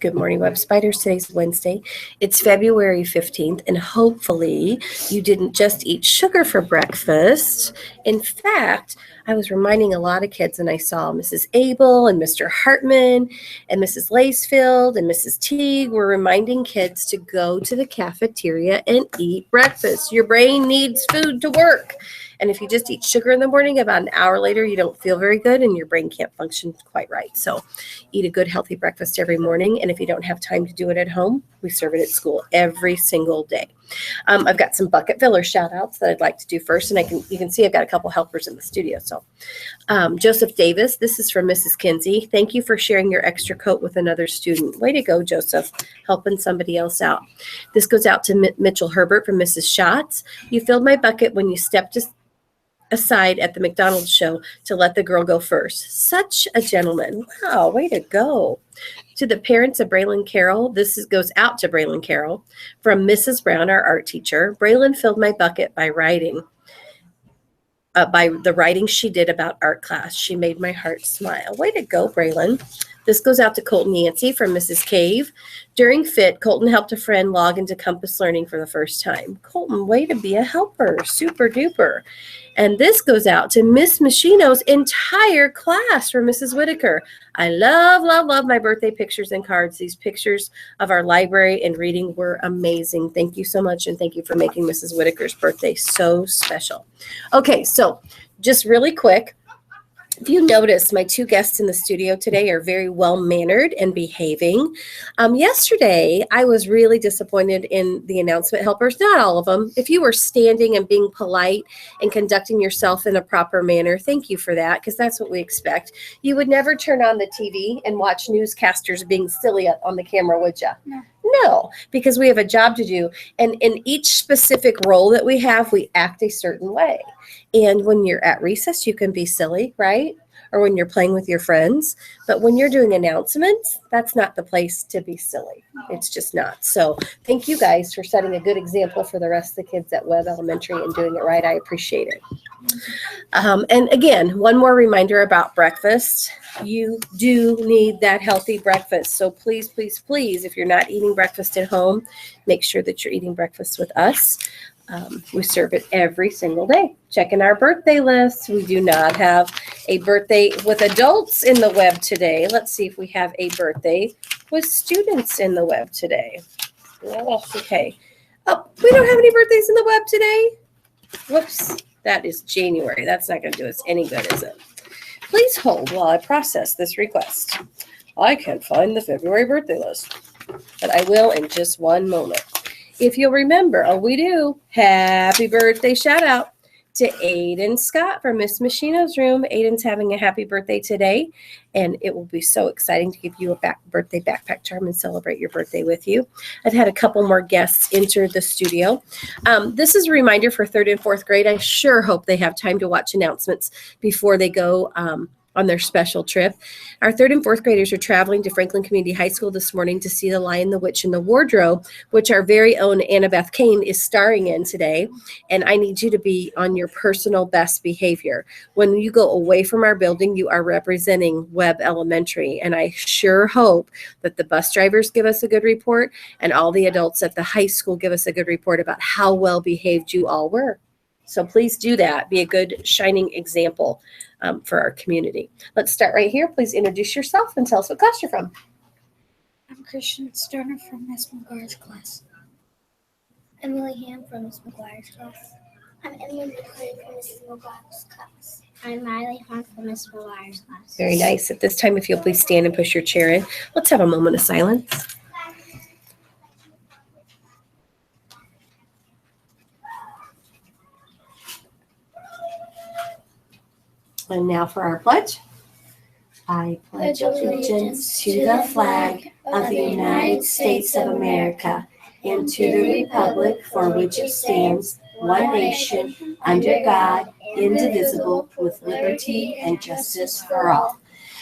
Good morning, Web Spiders. Today's Wednesday. It's February 15th, and hopefully you didn't just eat sugar for breakfast. In fact, I was reminding a lot of kids, and I saw Mrs. Abel and Mr. Hartman and Mrs. Lacefield and Mrs. Teague were reminding kids to go to the cafeteria and eat breakfast. Your brain needs food to work. And if you just eat sugar in the morning, about an hour later, you don't feel very good and your brain can't function quite right. So eat a good, healthy breakfast every morning. And if you don't have time to do it at home, we serve it at school every single day. I've got some bucket filler shout outs that I'd like to do first. And you can see I've got a couple helpers in the studio. So Joseph Davis, this is from Mrs. Kinsey. Thank you for sharing your extra coat with another student. Way to go, Joseph, helping somebody else out. This goes out to Mitchell Herbert from Mrs. Schatz. You filled my bucket when you stepped aside at the McDonald's show to let the girl go first. Such a gentleman. Wow, way to go. To the parents of Braylon Carroll, goes out to Braylon Carroll from Mrs. Brown, our art teacher. Braylon filled my bucket by the writing she did about art class. She made my heart smile. Way to go, Braylon. This goes out to Colton Yancey from Mrs. Cave. During FIT, Colton helped a friend log into Compass Learning for the first time. Colton, way to be a helper. Super duper. And this goes out to Miss Machino's entire class from Mrs. Whitaker. I love, love, love my birthday pictures and cards. These pictures of our library and reading were amazing. Thank you so much, and thank you for making Mrs. Whitaker's birthday so special. Okay, so just really quick, if you notice, my two guests in the studio today are very well-mannered and behaving. Yesterday, I was really disappointed in the announcement helpers, not all of them. If you were standing and being polite and conducting yourself in a proper manner, thank you for that, because that's what we expect. You would never turn on the TV and watch newscasters being silly on the camera, would you? No, because we have a job to do. And in each specific role that we have, we act a certain way. And when you're at recess, you can be silly, right? Or when you're playing with your friends. But when you're doing announcements, that's not the place to be silly. It's just not. So thank you guys for setting a good example for the rest of the kids at Webb Elementary and doing it right. I appreciate it. And again, one more reminder about breakfast. You do need that healthy breakfast. So please, please, please, if you're not eating breakfast at home, make sure that you're eating breakfast with us. We serve it every single day. Checking our birthday list. We do not have a birthday with adults in the Webb today. Let's see if we have a birthday with students in the Webb today. Oh, okay. Oh, we don't have any birthdays in the Webb today. Whoops. That is January. That's not going to do us any good, is it? Please hold while I process this request. I can't find the February birthday list, but I will in just one moment. If you'll remember, we do. Happy birthday shout out to Aiden Scott from Miss Machino's room. Aiden's having a happy birthday today, and it will be so exciting to give you a birthday backpack charm and celebrate your birthday with you. I've had a couple more guests enter the studio. This is a reminder for 3rd and 4th grade. I sure hope they have time to watch announcements before they go on their special trip. Our 3rd and 4th graders are traveling to Franklin Community High School this morning to see The Lion, the Witch, and the Wardrobe, which our very own Annabeth Kane is starring in today. And I need you to be on your personal best behavior. When you go away from our building, you are representing Webb Elementary. And I sure hope that the bus drivers give us a good report and all the adults at the high school give us a good report about how well behaved you all were. So please do that. Be a good shining example for our community. Let's start right here. Please introduce yourself and tell us what class you're from. I'm Christian Sterner from Miss McGuire's class. I'm Emily Ham from Miss McGuire's class. I'm Emily McCray from Miss McGuire's class. I'm Riley Hunt from Miss McGuire's class. Very nice. At this time, if you'll please stand and push your chair in. Let's have a moment of silence. And now for our pledge. I pledge allegiance to the flag of the United States of America and to the republic for which it stands, one nation, under God, indivisible, with liberty and justice for all.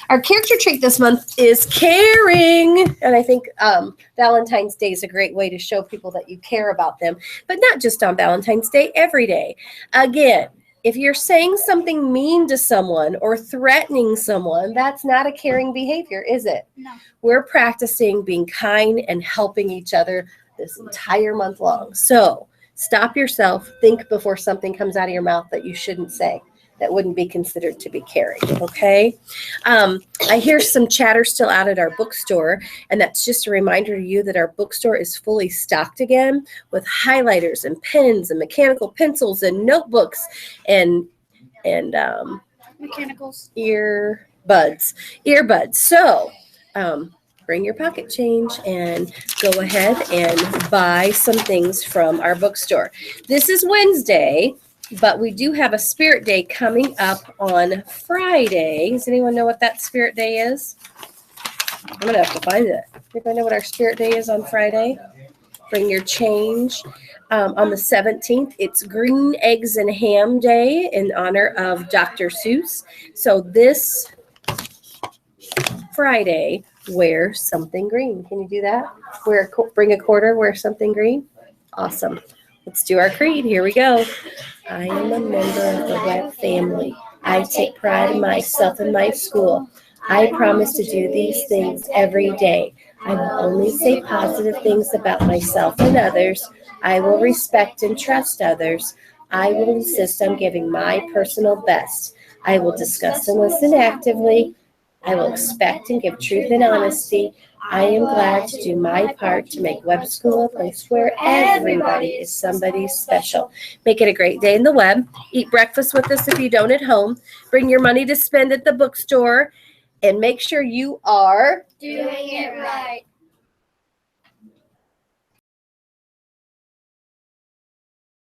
Our character trait this month is caring. And I think Valentine's Day is a great way to show people that you care about them, but not just on Valentine's Day, every day. Again, If you're saying something mean to someone or threatening someone, that's not a caring behavior, is it? No. We're practicing being kind and helping each other this entire month long. So stop yourself, think before something comes out of your mouth that you shouldn't say, that wouldn't be considered to be caring, okay? I hear some chatter still out at our bookstore, and that's just a reminder to you that our bookstore is fully stocked again with highlighters and pens and mechanical pencils and notebooks and Mechanicals. earbuds. So bring your pocket change and go ahead and buy some things from our bookstore. This is Wednesday, but we do have a Spirit Day coming up on Friday. Does anyone know what that Spirit Day is? I'm going to have to find it. Anybody know what our Spirit Day is on Friday? Bring your change. On the 17th, it's Green Eggs and Ham Day in honor of Dr. Seuss. So this Friday, wear something green. Can you do that? Bring a quarter, wear something green. Awesome. Let's do our creed. Here we go. I am a member of the Webb family. I take pride in myself and my school. I promise to do these things every day. I will only say positive things about myself and others. I will respect and trust others. I will insist on giving my personal best. I will discuss and listen actively. I will expect and give truth and honesty. I am glad to do my part to make Webb School a place where everybody is somebody special. Make it a great day in the Webb. Eat breakfast with us if you don't at home. Bring your money to spend at the bookstore. And make sure you are Doing it right.